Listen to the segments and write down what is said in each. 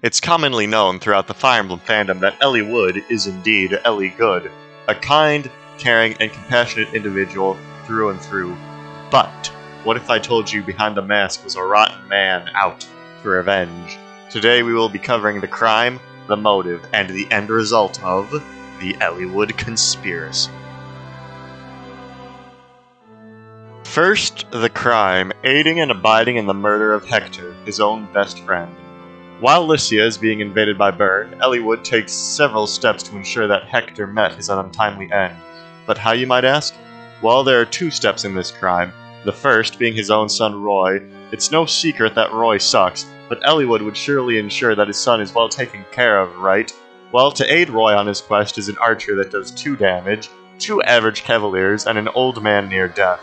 It's commonly known throughout the Fire Emblem fandom that Eliwood is indeed Good, a kind, caring, and compassionate individual through and through. But what if I told you behind the mask was a rotten man out for revenge? Today we will be covering the crime, the motive, and the end result of the Eliwood Conspiracy. First, the crime, aiding and abiding in the murder of Hector, his own best friend. While Lycia is being invaded by Byrne, Eliwood takes several steps to ensure that Hector met his untimely end. But how, you might ask? Well, there are two steps in this crime. The first being his own son Roy. It's no secret that Roy sucks, but Eliwood would surely ensure that his son is well taken care of, right? Well, to aid Roy on his quest is an archer that does 2 damage, 2 average cavaliers, and an old man near death.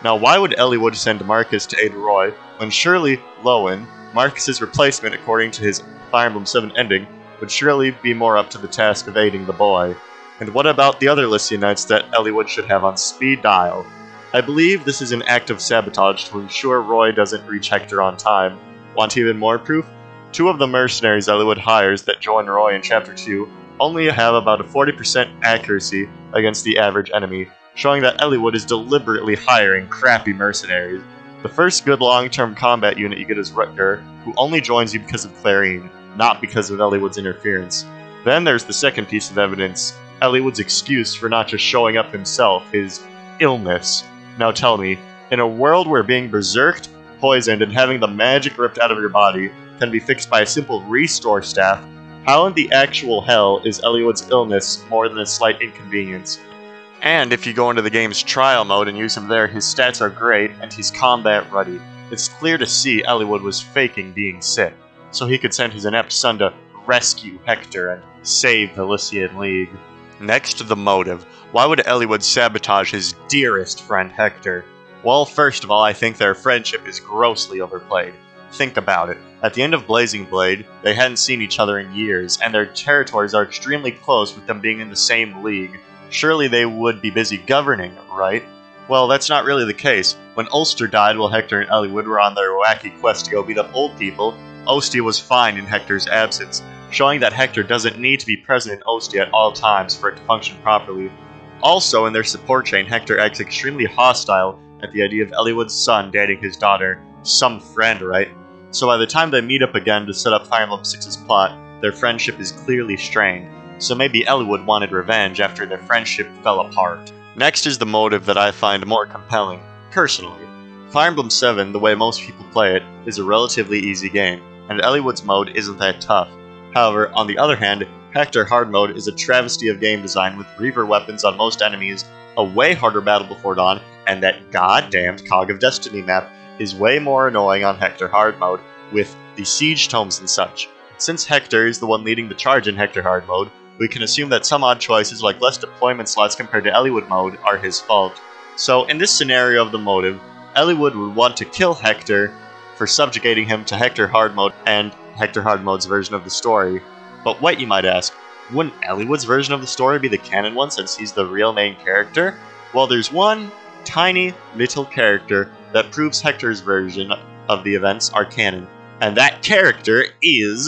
Now, why would Eliwood send Marcus to aid Roy, when surely Lowen, Marcus's replacement according to his Fire Emblem 7 ending, would surely be more up to the task of aiding the boy? And what about the other Lycia Knights that Eliwood should have on speed dial? I believe this is an act of sabotage to ensure Roy doesn't reach Hector on time. Want even more proof? 2 of the mercenaries Eliwood hires that join Roy in Chapter 2 only have about a 40% accuracy against the average enemy, showing that Eliwood is deliberately hiring crappy mercenaries. The first good long-term combat unit you get is Rutger, who only joins you because of Clarine, not because of Eliwood's interference. Then there's the second piece of evidence, Eliwood's excuse for not just showing up himself, his illness. Now tell me, in a world where being berserked, poisoned, and having the magic ripped out of your body can be fixed by a simple restore staff, how in the actual hell is Eliwood's illness more than a slight inconvenience? And if you go into the game's trial mode and use him there, his stats are great, and he's combat ready. It's clear to see Eliwood was faking being sick, so he could send his inept son to rescue Hector and save the Lycian League. Next, the motive. Why would Eliwood sabotage his dearest friend Hector? Well, first of all, I think their friendship is grossly overplayed. Think about it. At the end of Blazing Blade, they hadn't seen each other in years, and their territories are extremely close with them being in the same league. Surely they would be busy governing, right? Well, that's not really the case. When Ulster died while Hector and Eliwood were on their wacky quest to go beat up old people, Ostia was fine in Hector's absence, showing that Hector doesn't need to be present in Ostia at all times for it to function properly. Also, in their support chain, Hector acts extremely hostile at the idea of Eliwood's son dating his daughter. Some friend, right? So by the time they meet up again to set up Fire Emblem 6's plot, their friendship is clearly strained. So maybe Eliwood wanted revenge after their friendship fell apart. Next is the motive that I find more compelling, personally. Fire Emblem 7, the way most people play it, is a relatively easy game, and Eliwood's mode isn't that tough. However, on the other hand, Hector Hard Mode is a travesty of game design with Reaver weapons on most enemies, a way harder battle before dawn, and that goddamned Cog of Destiny map is way more annoying on Hector Hard Mode, with the siege tomes and such. Since Hector is the one leading the charge in Hector Hard Mode, we can assume that some odd choices like less deployment slots compared to Eliwood mode are his fault. So in this scenario of the motive, Eliwood would want to kill Hector for subjugating him to Hector Hard Mode and Hector Hard Mode's version of the story. But wait, you might ask, wouldn't Eliwood's version of the story be the canon one since he's the real main character? Well, there's one tiny little character that proves Hector's version of the events are canon, and that character is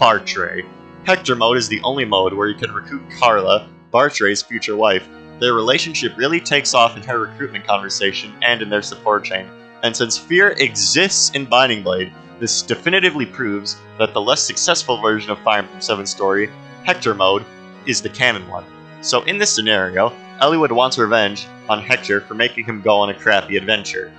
Bartray. Hector mode is the only mode where you can recruit Carla, Bartray's future wife. Their relationship really takes off in her recruitment conversation and in their support chain. And since fear exists in Binding Blade, this definitively proves that the less successful version of Fire Emblem 7 story, Hector mode, is the canon one. So in this scenario, Eliwood wants revenge on Hector for making him go on a crappy adventure.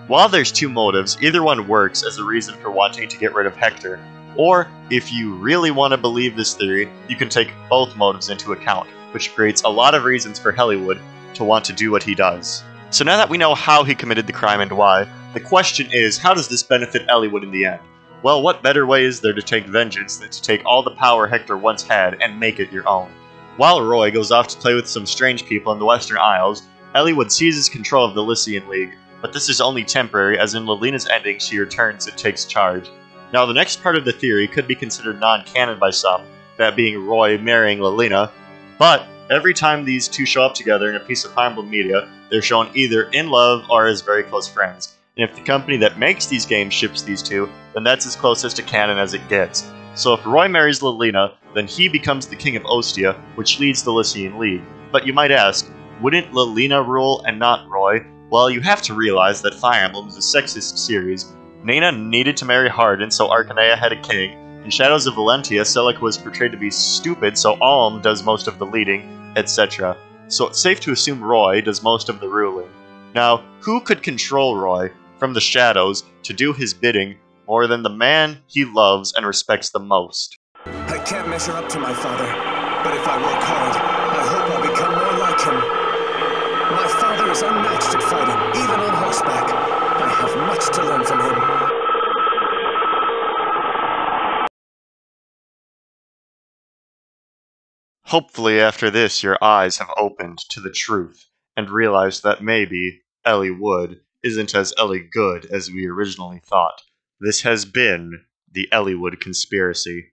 While there's 2 motives, either one works as a reason for wanting to get rid of Hector. Or, if you really want to believe this theory, you can take both motives into account, which creates a lot of reasons for Eliwood to want to do what he does. So now that we know how he committed the crime and why, the question is, how does this benefit Eliwood in the end? Well, what better way is there to take vengeance than to take all the power Hector once had and make it your own? While Roy goes off to play with some strange people in the Western Isles, Eliwood seizes control of the Lycian League, but this is only temporary, as in Lalena's ending she returns and takes charge. Now, the next part of the theory could be considered non-canon by some, that being Roy marrying Lalena, but every time these two show up together in a piece of Fire Emblem media, they're shown either in love or as very close friends. and if the company that makes these games ships these two, then that's as closest to canon as it gets. So if Roy marries Lilina, then he becomes the king of Ostia, which leads the Lycian League. But you might ask, wouldn't Lilina rule and not Roy? Well, you have to realize that Fire Emblem is a sexist series. Nana needed to marry Hardin, so Arcanea had a king. In Shadows of Valentia, Celica was portrayed to be stupid, so Alm does most of the leading, etc. So it's safe to assume Roy does most of the ruling. Now, who could control Roy from the shadows to do his bidding more than the man he loves and respects the most? I can't measure up to my father, but if I work hard, I hope I'll become more like him. My father is unmatched at fighting, even on horseback. I have much to learn from him. Hopefully after this your eyes have opened to the truth and realized that maybe Eliwood isn't as Ellie good as we originally thought. This has been the Eliwood Conspiracy.